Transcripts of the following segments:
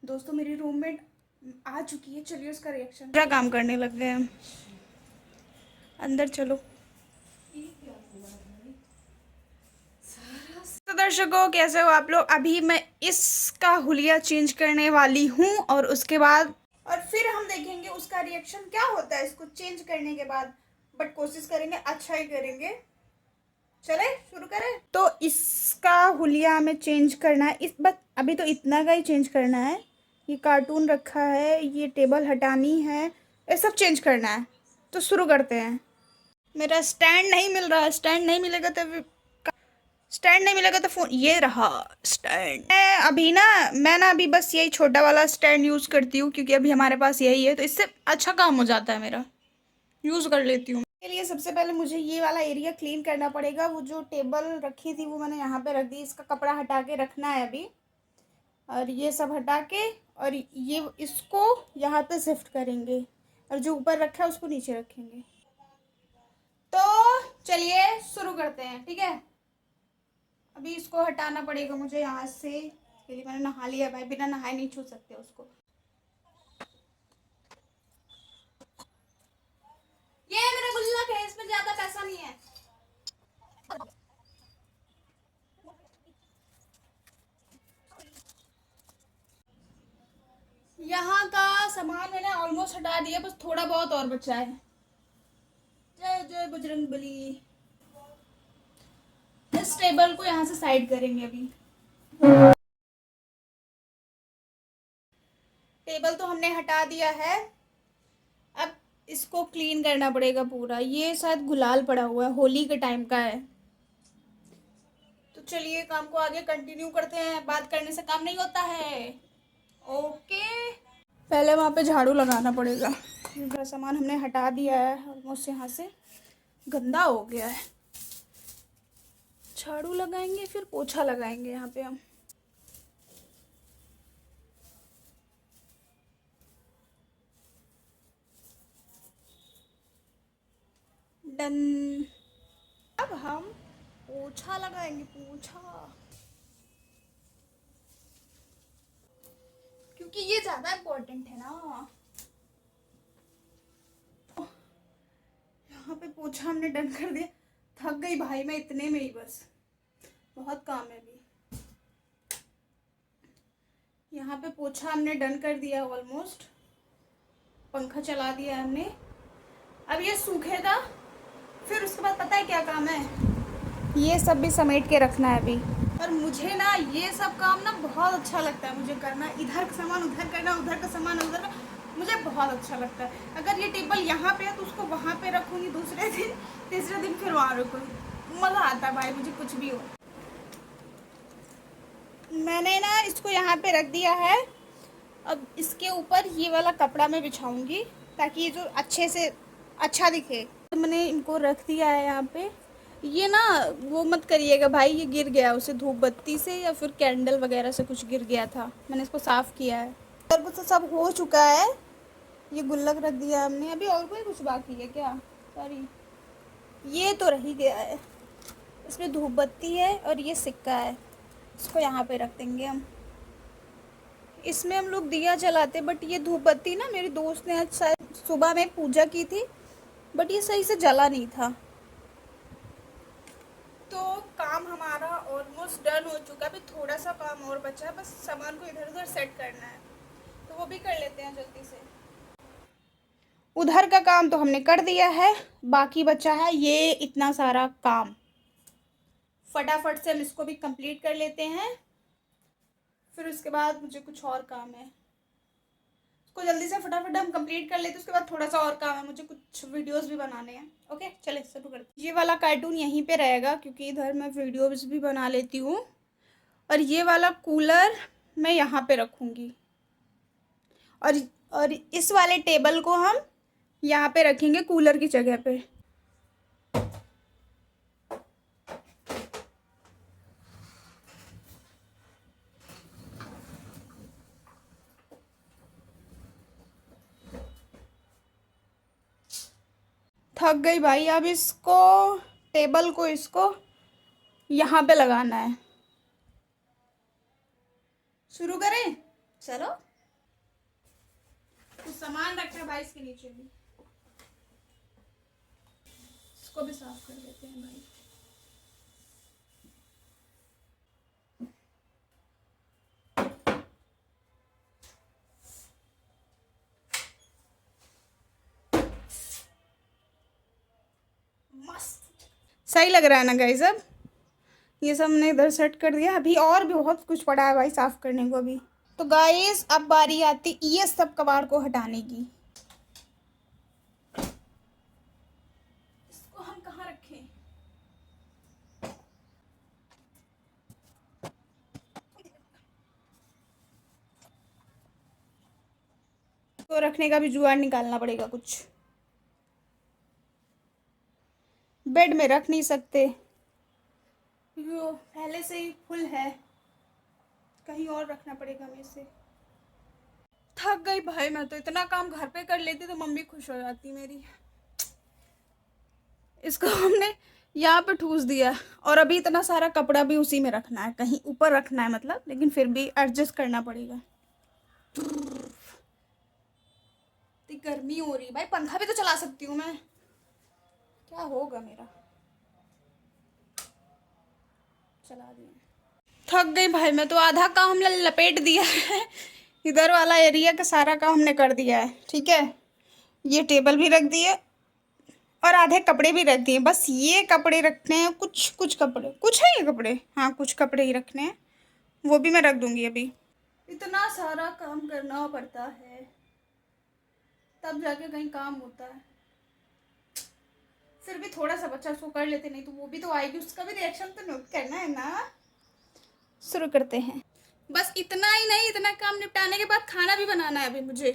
दोस्तों मेरी रूममेट आ चुकी है, चलिए उसका रिएक्शन। पूरा काम करने लग गए हम। अंदर चलो। तो दर्शकों कैसे हो आप लोग। अभी मैं इसका हुलिया चेंज करने वाली हूँ और उसके बाद और फिर हम देखेंगे उसका रिएक्शन क्या होता है इसको चेंज करने के बाद। बट कोशिश करेंगे अच्छा ही करेंगे। चले शुरू करें। तो इसका हुलिया हमें चेंज करना है। इस बस अभी तो इतना का ही चेंज करना है। ये कार्टून रखा है, ये टेबल हटानी है, ये सब चेंज करना है। तो शुरू करते हैं। मेरा स्टैंड नहीं मिल रहा। स्टैंड नहीं मिलेगा तो फोन। ये रहा स्टैंड। मैं ना अभी बस यही छोटा वाला स्टैंड यूज़ करती हूँ क्योंकि अभी हमारे पास यही है, तो इससे अच्छा काम हो जाता है मेरा। यूज़ कर लेती हूँ। के लिए सबसे पहले मुझे ये वाला एरिया क्लीन करना पड़ेगा। वो जो टेबल रखी थी वो मैंने यहाँ पे रख दी। इसका कपड़ा हटा के रखना है अभी। और ये सब हटा के और ये इसको यहाँ पे शिफ्ट करेंगे और जो ऊपर रखा है उसको नीचे रखेंगे। तो चलिए शुरू करते हैं, ठीक है। अभी इसको हटाना पड़ेगा मुझे यहाँ से। इसके लिए मैंने नहा लिया भाई, बिना नहाए नहीं छू सकते उसको। ये मेरा गुल्लक है, इसमें ज्यादा पैसा नहीं है। यहाँ का सामान मैंने ऑलमोस्ट हटा दिया, बस थोड़ा बहुत और बचा है। जय जय बजरंग बली। इस टेबल को यहाँ से साइड करेंगे अभी। टेबल तो हमने हटा दिया है। अब इसको क्लीन करना पड़ेगा पूरा। ये शायद गुलाल पड़ा हुआ है, होली के टाइम का है। तो चलिए काम को आगे कंटिन्यू करते हैं। बात करने से काम नहीं होता है। ओके। पहले वहाँ पे झाड़ू लगाना पड़ेगा। पूरा सामान हमने हटा दिया है ऑलमोस्ट। यहाँ से गंदा हो गया है। झाड़ू लगाएंगे फिर पोछा लगाएंगे यहाँ पे हम। डन। अब हम पोछा लगाएंगे, पोछा, क्योंकि ये ज्यादा इम्पोर्टेंट है ना। यहाँ पे पोछा हमने डन कर दिया। थक गई भाई मैं इतने में ही, बस बहुत काम है अभी। यहाँ पे पोछा हमने डन कर दिया ऑलमोस्ट। पंखा चला दिया हमने। अब ये सूखेगा, फिर उसके बाद पता है क्या काम है। ये सब भी समेट के रखना है अभी। और मुझे ना ये सब काम ना बहुत अच्छा लगता है मुझे करना। इधर का सामान उधर करना, उधर का सामान उधर का, मुझे बहुत अच्छा लगता है। अगर ये टेबल यहाँ पे है तो उसको वहाँ पे रखूँगी दूसरे दिन, तीसरे दिन फिर वहाँ रखूँगी। मज़ा आता है भाई मुझे, कुछ भी हो। मैंने ना इसको यहाँ पे रख दिया है। अब इसके ऊपर ये वाला कपड़ा मैं बिछाऊंगी ताकि ये जो अच्छे से अच्छा दिखे। तो मैंने इनको रख दिया है यहाँ पे। ये ना वो मत करिएगा भाई, ये गिर गया उसे धूप बत्ती से या फिर कैंडल वगैरह से कुछ गिर गया था। मैंने इसको साफ़ किया है और कुछ सब हो चुका है। ये गुल्लक रख दिया हमने। अभी और कोई कुछ बाकी है क्या? सॉरी, ये तो रह ही गया है। इसमें धूप बत्ती है और ये सिक्का है। इसको यहाँ पे रख देंगे हम। इसमें हम लोग दिया जलाते, बट ये धूप बत्ती ना मेरी दोस्त ने आज शायद सुबह में पूजा की थी, बट ये सही से जला नहीं था। तो काम हमारा ऑलमोस्ट डन हो चुका है। अभी थोड़ा सा काम और बचा है, बस सामान को इधर उधर सेट करना है, तो वो भी कर लेते हैं जल्दी से। उधर का काम तो हमने कर दिया है, बाकी बचा है ये इतना सारा काम। फटाफट से हम इसको भी कंप्लीट कर लेते हैं, फिर उसके बाद मुझे कुछ और काम है। इसको जल्दी से फटाफट हम कंप्लीट कर लेते हैं, उसके बाद थोड़ा सा और काम है मुझे, कुछ वीडियोस भी बनाने हैं। ओके चले शुरू करते हैं। ये वाला कार्टून यहीं पे रहेगा क्योंकि इधर मैं वीडियोस भी बना लेती हूँ। और ये वाला कूलर मैं यहाँ पे रखूँगी। और इस वाले टेबल को हम यहाँ पे रखेंगे कूलर की जगह पे। थक गई भाई। अब इसको टेबल को इसको यहाँ पे लगाना है। शुरू करें? चलो कुछ सामान रखा है भाई इसके नीचे भी, इसको भी साफ कर देते हैं भाई। मस्त सही लग रहा है ना गाइस। अब ये सब हमने इधर सेट कर दिया, अभी और भी बहुत कुछ पड़ा है भाई साफ करने को अभी। तो गाइस अब बारी आती ये सब कबाड़ को हटाने की। इसको हम कहाँ रखें? तो रखने का भी जुगाड़ निकालना पड़ेगा कुछ। बेड में रख नहीं सकते, यो पहले से ही फुल है, कहीं और रखना पड़ेगा मेरे से। थक गई भाई मैं तो, इतना काम घर पे कर लेती तो मम्मी खुश हो जाती मेरी। इसको हमने यहाँ पे ठूस दिया, और अभी इतना सारा कपड़ा भी उसी में रखना है, कहीं ऊपर रखना है मतलब, लेकिन फिर भी एडजस्ट करना पड़ेगा। इतनी गर्मी हो रही है भाई, पंखा भी तो चला सकती हूँ मैं, क्या होगा मेरा। चला दिया। थक गई भाई मैं तो, आधा काम हमने लपेट दिया है। इधर वाला एरिया का सारा काम हमने कर दिया है, ठीक है। ये टेबल भी रख दिए और आधे कपड़े भी रख दिए, बस ये कपड़े रखने हैं, कुछ कुछ कपड़े, कुछ है ये कपड़े, हाँ कुछ कपड़े ही रखने हैं, वो भी मैं रख दूंगी अभी। इतना सारा काम करना पड़ता है तब जाके कहीं काम होता है। फिर भी थोड़ा सा बच्चा उसको कर लेते, नहीं तो वो भी तो आएगी, उसका भी रिएक्शन तो नोट करना है ना। शुरू करते हैं। बस इतना ही नहीं, इतना काम निपटाने के बाद खाना भी बनाना है अभी मुझे,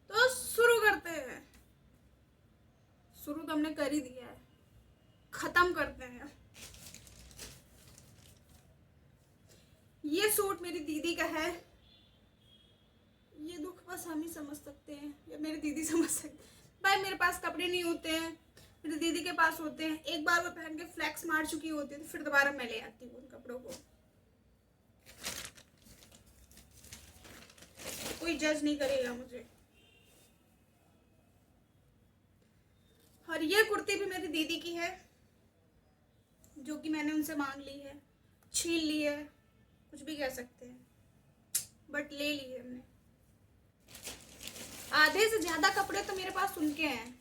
तो शुरू करते हैं। शुरू तो हमने कर ही दिया है, खत्म करते हैं। ये सूट मेरी दीदी का है, ये दुख बस हम ही समझ सकते हैं, या मेरी दीदी समझ सकते। भाई मेरे पास कपड़े नहीं होते हैं, मेरी दीदी के पास होते हैं, एक बार वो पहन के फ्लैक्स मार चुकी होती है तो फिर दोबारा मैं ले आती हूँ उन कपड़ों को। कोई जज नहीं करेगा मुझे। और ये कुर्ती भी मेरी दीदी की है, जो कि मैंने उनसे मांग ली है, छीन ली है, कुछ भी कह सकते हैं, बट ले ली है हमने। आधे से ज्यादा कपड़े तो मेरे पास उनके हैं।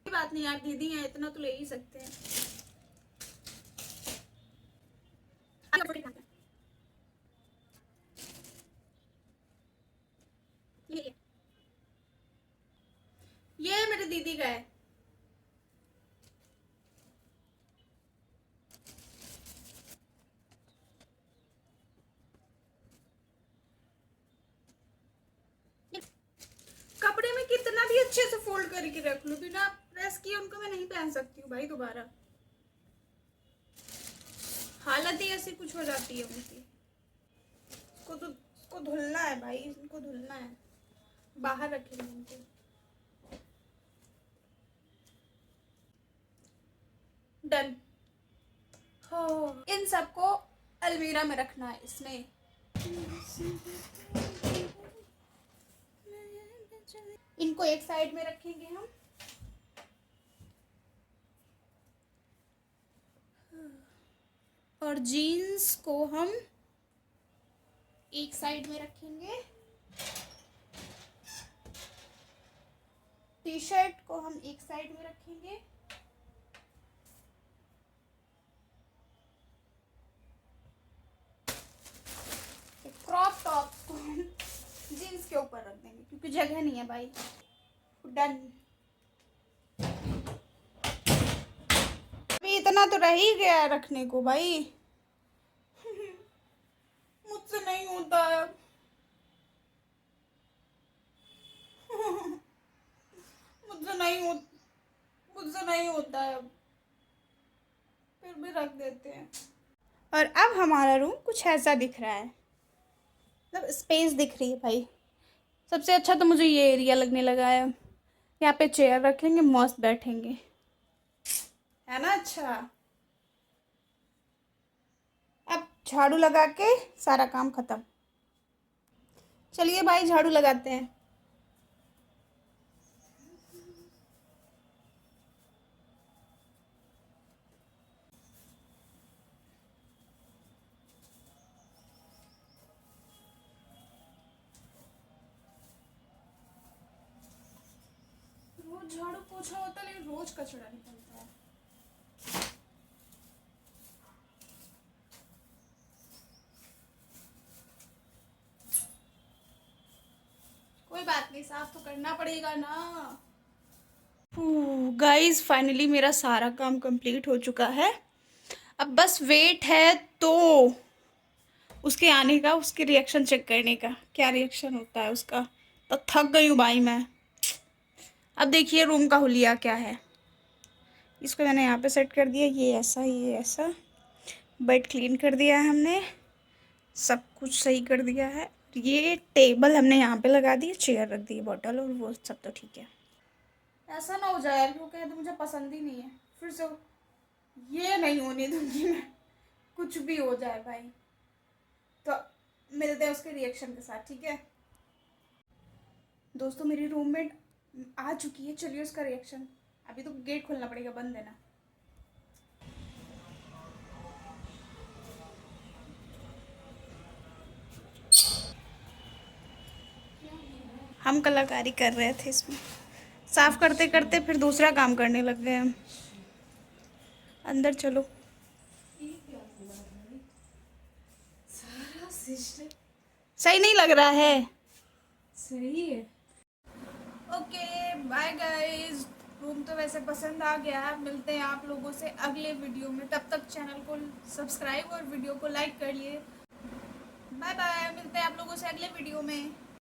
कोई बात नहीं यार, दीदी हैं, इतना तो ले ही सकते हैं। ये मेरी दीदी का है। कपड़े में कितना भी अच्छे से फोल्ड करके रख लूं, बिना प्रेस किए उनको मैं नहीं पहन सकती हूँ भाई दोबारा, हालत ही ऐसी कुछ हो जाती है उनकी। इसको धुलना है भाई, इनको धुलना है, बाहर रखेंगे इनको। डन हो। इन सबको अलमीरा में रखना है इसमें। इनको एक साइड में रखेंगे हम, और जीन्स को हम एक साइड में रखेंगे, टी शर्ट को हम एक साइड में रखेंगे, क्रॉप टॉप को हम जीन्स के ऊपर रख देंगे क्योंकि जगह नहीं है भाई। डन। अभी इतना तो रह ही गया है रखने को भाई। मुझसे नहीं होता है। मुझसे नहीं होता है अब, फिर भी रख देते हैं। और अब हमारा रूम कुछ ऐसा दिख रहा है, मतलब स्पेस दिख रही है भाई। सबसे अच्छा तो मुझे ये एरिया लगने लगा है, यहाँ पे चेयर रखेंगे, मस्त बैठेंगे, है ना। अच्छा अब झाड़ू लगा के सारा काम खत्म। चलिए भाई झाड़ू लगाते हैं। रोज झाड़ू पोछा होता है लेकिन रोज कचरा निकलता है। कोई बात नहीं, साफ तो करना पड़ेगा ना। गाइस फाइनली मेरा सारा काम कंप्लीट हो चुका है। अब बस वेट है तो उसके आने का, उसके रिएक्शन चेक करने का, क्या रिएक्शन होता है उसका। तो थक गई हूँ भाई मैं। अब देखिए रूम का हुलिया क्या है। इसको मैंने यहाँ पे सेट कर दिया, ये ऐसा ये ऐसा। बेड क्लीन कर दिया है हमने, सब कुछ सही कर दिया है। ये टेबल हमने यहाँ पे लगा दी, चेयर रख दी, बॉटल और वो सब तो ठीक है। ऐसा ना हो जाए यार, क्योंकि तो मुझे पसंद ही नहीं है फिर से। ये नहीं होने दूंगी मैं, कुछ भी हो जाए भाई। तो मिलते हैं उसके रिएक्शन के साथ, ठीक है दोस्तों। मेरी रूममेट आ चुकी है, चलिए उसका रिएक्शन। अभी तो गेट खोलना पड़ेगा, बंद है ना। हम कलाकारी कर रहे थे इसमें, साफ करते करते फिर दूसरा काम करने लग गए हम। अंदर चलो। सही नहीं लग रहा है? सही है। Okay bye guys. रूम तो वैसे पसंद आ गया है। मिलते हैं आप लोगों से अगले वीडियो में, तब तक चैनल को सब्सक्राइब और वीडियो को लाइक कर लिए। बाय बाय, मिलते हैं आप लोगों से अगले वीडियो में।